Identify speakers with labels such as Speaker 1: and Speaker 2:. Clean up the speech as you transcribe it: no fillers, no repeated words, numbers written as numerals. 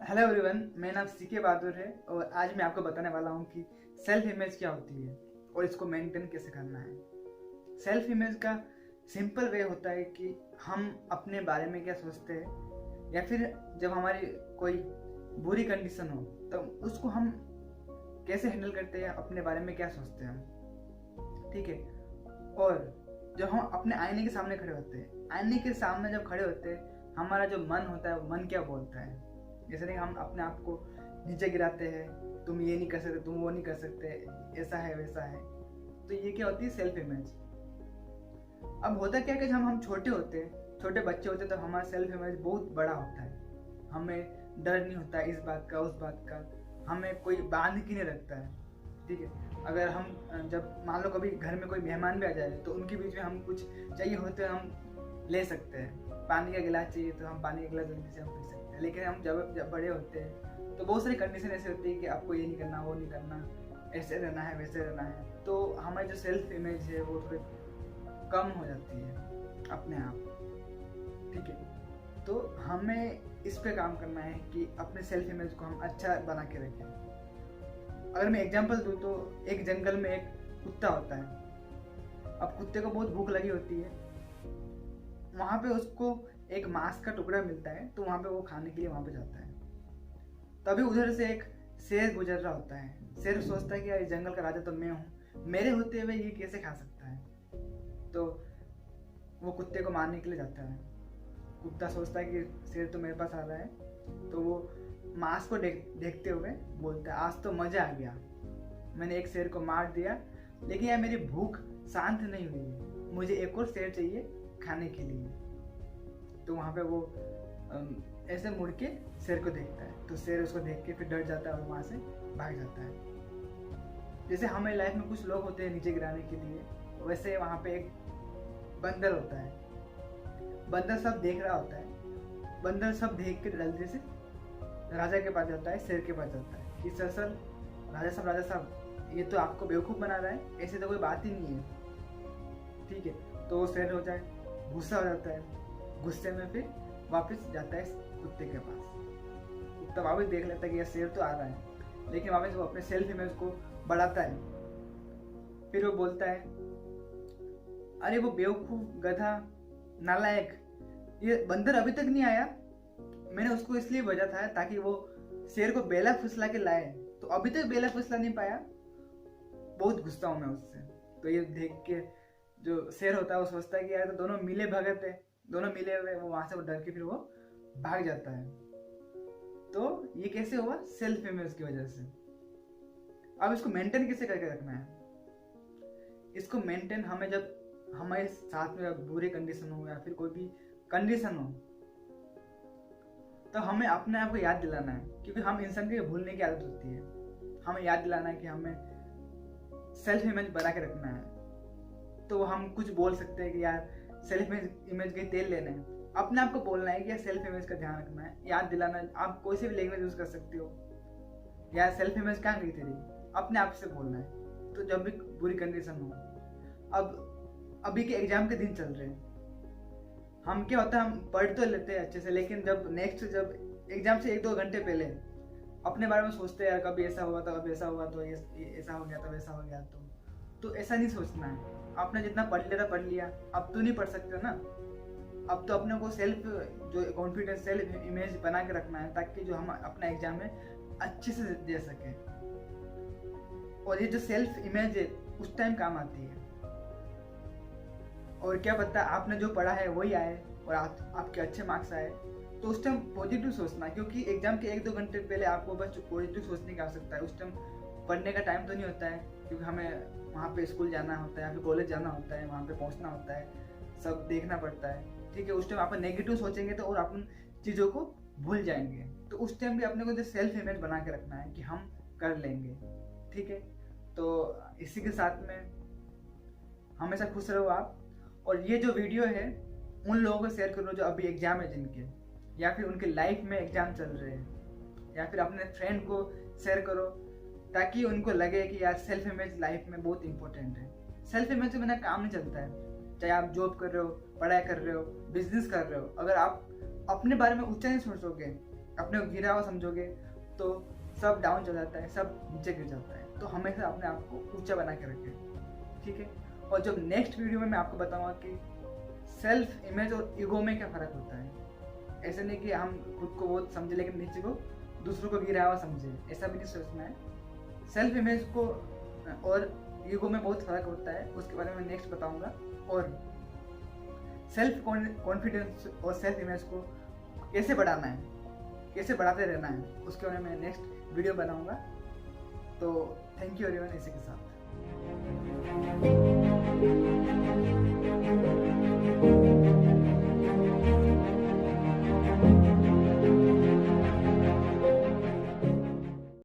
Speaker 1: Hello everyone, मेरा नाम C K बहादुर है और आज मैं आपको बताने वाला हूँ कि सेल्फ इमेज क्या होती है और इसको मेंटेन कैसे करना है। सेल्फ इमेज का सिंपल वे होता है कि हम अपने बारे में क्या सोचते हैं या फिर जब हमारी कोई बुरी कंडीशन हो तो उसको हम कैसे हैंडल करते हैं, अपने बारे में क्या सोचते हैं हम। ठीक है। और जब हम अपने आईने के सामने खड़े होते हैं, आईने के सामने जब खड़े होते हैं, हमारा जो मन होता है वो मन क्या बोलता है। जैसे नहीं, हम अपने आप को नीचे गिराते हैं, तुम ये नहीं कर सकते, तुम वो नहीं कर सकते, ऐसा है वैसा है। तो ये क्या होती है, सेल्फ इमेज। अब होता क्या है कि जब हम छोटे होते हैं, छोटे बच्चे होते हैं, तो हमारा सेल्फ इमेज बहुत बड़ा होता है। हमें डर नहीं होता इस बात का उस बात का, हमें कोई बांध के नहीं रखता है। ठीक है। अगर हम जब मान लो कभी घर में कोई मेहमान भी आ जाए तो उनके बीच में हम कुछ चाहिए होते हैं, हम ले सकते हैं। पानी का गिलास चाहिए तो हम पानी का गिलास जल्दी से हम पी सकते हैं। लेकिन हम जब बड़े होते हैं तो बहुत सारी कंडीशन ऐसी होती है कि आपको ये नहीं करना, वो नहीं करना, ऐसे रहना है वैसे रहना है। तो हमारी जो सेल्फ इमेज है वो थोड़ी कम हो जाती है अपने आप। ठीक है। तो हमें इस पे काम करना है कि अपने सेल्फ इमेज को हम अच्छा बना के रखें। अगर मैं एग्जांपल दूं तो एक जंगल में एक कुत्ता होता है। अब कुत्ते को बहुत भूख लगी होती है, वहां पे उसको एक मांस का टुकड़ा मिलता है, तो वहां पे वो खाने के लिए वहां पे जाता है। तभी उधर से एक शेर गुजर रहा होता है। शेर सोचता है कि यार इस जंगल का राजा तो मैं हूँ, मेरे होते हुए ये कैसे खा सकता है। तो वो कुत्ते को मारने के लिए जाता है। कुत्ता सोचता है कि शेर तो मेरे पास आ रहा है, तो वो मांस को देखते हुए बोलता है, आज तो मजा आ गया, मैंने एक शेर को मार दिया, लेकिन यार मेरी भूख शांत नहीं हुई है, मुझे एक और शेर चाहिए खाने के लिए। तो वहाँ पे वो ऐसे मुड़ के शेर को देखता है, तो शेर उसको देख के फिर डर जाता है और वहाँ से भाग जाता है। जैसे हमारी लाइफ में कुछ लोग होते हैं नीचे गिराने के लिए, वैसे वहाँ पे एक बंदर होता है। बंदर सब देख रहा होता है। बंदर सब देख के जल्दी से राजा के पास जाता है, शेर के पास जाता है कि सर राजा साहब ये तो आपको बेवकूफ़ बना रहा है, ऐसे तो कोई बात ही नहीं है। ठीक है। तो शेर हो जाए, गुस्सा हो जाता है। गुस्से में फिर वापस जाता है कुत्ते के पास। कुत्ता वापस देख लेता है कि यह शेर तो आ रहा है, लेकिन वापस वो अपने सेल्फ इमेज को बढ़ाता है। फिर वो बोलता है, अरे वो बेवकूफ, गधा, नालायक, ये बंदर अभी तक नहीं आया, मैंने उसको इसलिए भेजा था ताकि वो शेर को बेला फुसला के लाए, तो अभी तक बेला फुसला नहीं पाया। बहुत गुस्सा हूं मैं उससे। तो ये देख के जो शेर होता है वो सोचता है कि यार तो दोनों मिले भगत है, दोनों मिले हुए, वो वहां से वो डर के फिर वो भाग जाता है। तो ये कैसे हुआ, सेल्फ इमेज की वजह से। अब इसको मेंटेन कैसे करके रखना है। इसको मेंटेन हमें जब हमारे साथ में बुरी कंडीशन हो या फिर कोई भी कंडीशन हो, तो हमें अपने आप को याद दिलाना है, क्योंकि हम इंसान के भूलने की आदत होती है। हमें याद दिलाना है कि हमें सेल्फ इमेज बना के रखना है। तो हम कुछ बोल सकते हैं कि यार सेल्फ इमेज के तेल लेने हैं, अपने आप को बोलना है कि यार सेल्फ इमेज का ध्यान रखना है, याद दिलाना है। आप कोई से भी लैंग्वेज यूज कर सकते हो, यार सेल्फ इमेज कहाँ गई तेरी, अपने आप से बोलना है। तो जब भी बुरी कंडीशन हो, अब अभी के एग्जाम के दिन चल रहे हैं, हम क्या होता है, हम पढ़ तो लेते हैं अच्छे से, लेकिन जब एग्जाम से 1-2 घंटे पहले अपने बारे में सोचते हैं, यार कभी ऐसा हुआ था, कभी ऐसा हुआ तो ये ऐसा हो गया था, वैसा हो गया। तो ऐसा नहीं सोचना है। आपने जितना पढ़ लिया, अब तो नहीं पढ़ सकते ना। अब तो अपने को सेल्फ जो कॉन्फिडेंस, सेल्फ इमेज बना के रखना है, ताकि जो हम अपना एग्जाम में अच्छे से दे सके। और ये जो सेल्फ इमेज है उस टाइम काम आती है। और क्या पता आपने जो पढ़ा है वही आए और आपके अच्छे मार्क्स आए, तो उस टाइम पॉजिटिव सोचना, क्योंकि एग्जाम के 1-2 घंटे पहले आपको बस पॉजिटिव सोचने की आवश्यकता है। उस टाइम पढ़ने का टाइम तो नहीं होता है, क्योंकि हमें वहाँ पे स्कूल जाना होता है या फिर कॉलेज जाना होता है, वहाँ पे पहुँचना होता है, सब देखना पड़ता है। ठीक है। उस टाइम आप नेगेटिव सोचेंगे तो और अपन चीज़ों को भूल जाएंगे। तो उस टाइम भी अपने को सेल्फ इमेज बना के रखना है कि हम कर लेंगे। ठीक है। तो इसी के साथ में हमेशा खुश रहो आप। और ये जो वीडियो है उन लोगों को शेयर करो जो अभी एग्जाम है जिनके, या फिर उनके लाइफ में एग्जाम चल रहे हैं, या फिर अपने फ्रेंड को शेयर करो, ताकि उनको लगे कि यार सेल्फ इमेज लाइफ में बहुत इंपॉर्टेंट है। सेल्फ इमेज से बिना काम नहीं चलता है। चाहे आप जॉब कर रहे हो, पढ़ाई कर रहे हो, बिजनेस कर रहे हो, अगर आप अपने बारे में ऊंचा नहीं सोचोगे अपने को गिरा हुआ समझोगे तो सब डाउन चल जाता है, सब नीचे गिर जाता है। तो हमेशा अपने आप को ऊंचा बना के रखें, ठीक है। और जब नेक्स्ट वीडियो में मैं आपको बताऊंगा कि सेल्फ इमेज और ईगो में क्या फ़र्क होता है। ऐसे नहीं कि हम खुद को बहुत समझे लेकिन नीचे को दूसरों को गिरा हुआ समझे, ऐसा भी नहीं सोचना है। सेल्फ इमेज को और ईगो में बहुत फ़र्क होता है, उसके बारे में नेक्स्ट बताऊंगा। और सेल्फ कॉन्फिडेंस और सेल्फ इमेज को कैसे बढ़ाना है, कैसे बढ़ाते रहना है, उसके बारे में नेक्स्ट वीडियो बनाऊंगा। तो थैंक यू एवरीवन, इसी के साथ।